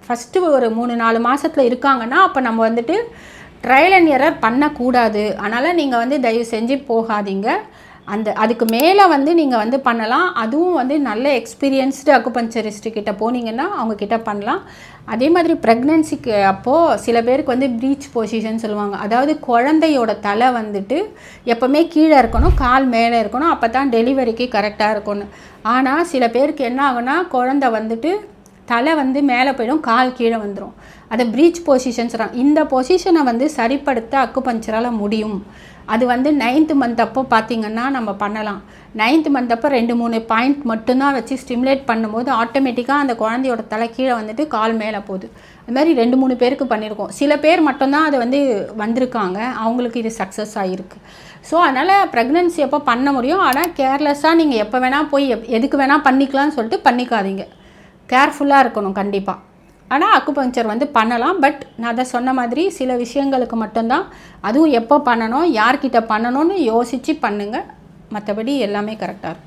First ஒரு 3-4 மாதத்தில் இருக்காங்கன்னா அப்போ நம்ம வந்துட்டு ட்ரையல் அண்ட் எரர் பண்ணக்கூடாது. அதனால் நீங்கள் வந்து தயவு செஞ்சு போகாதீங்க. அதுக்கு மேலே வந்து நீங்கள் வந்து பண்ணலாம். அதுவும் வந்து நல்ல எக்ஸ்பீரியன்ஸ்டு அக்குபஞ்சரிஸ்ட்டு கிட்ட போனீங்கன்னா அவங்கக்கிட்ட பண்ணலாம். அதே மாதிரி ப்ரெக்னென்சிக்கு அப்போது சில பேருக்கு வந்து ப்ரீச் பொசிஷன் சொல்லுவாங்க. அதாவது குழந்தையோட தலை வந்துட்டு எப்போவுமே கீழே இருக்கணும், கால் மேலே இருக்கணும், அப்போ தான் டெலிவரிக்கு கரெக்டாக இருக்கணும். ஆனால் சில பேருக்கு என்ன ஆகுனா குழந்தை வந்துட்டு தலை வந்து மேலே போயிடும், கால் கீழே வந்துடும். அதை ப்ரீச் பொசிஷன் சொல்கிறாங்க. இந்த பொசிஷனை வந்து சரிப்படுத்த அக்குபஞ்சரால் முடியும். அது வந்து 9th மந்த் அப்போ பார்த்திங்கன்னா நம்ம பண்ணலாம். 9th மந்த் அப்போ 2-3 பாயிண்ட் மட்டும்தான் வச்சு ஸ்டிமுலேட் பண்ணும்போது ஆட்டோமேட்டிக்காக அந்த குழந்தையோட தலை கீழே வந்துட்டு கால் மேலே போகுது. அது மாதிரி 2-3 பேருக்கு பண்ணியிருக்கோம். சில பேர் மட்டும்தான் அது வந்து வந்திருக்காங்க, அவங்களுக்கு இது சக்ஸஸ் ஆகிருக்கு. ஸோ அதனால் ப்ரெக்னென்சி அப்போ பண்ண முடியும். ஆனால் கேர்லெஸ்ஸாக நீங்கள் எப்போ வேணால் போய் எதுக்கு வேணால் பண்ணிக்கலாம்னு சொல்லிட்டு பண்ணிக்காதீங்க. கேர்ஃபுல்லாக இருக்கணும் கண்டிப்பாக. ஆனால் அக்குபஞ்சர் வந்து பண்ணலாம். பட் நான் அதை சொன்ன மாதிரி சில விஷயங்களுக்கு மட்டும்தான், அதுவும் எப்போ பண்ணணும், யார்கிட்ட பண்ணணும்னு யோசித்து பண்ணுங்கள். மற்றபடி எல்லாமே கரெக்டாக இருக்கும்.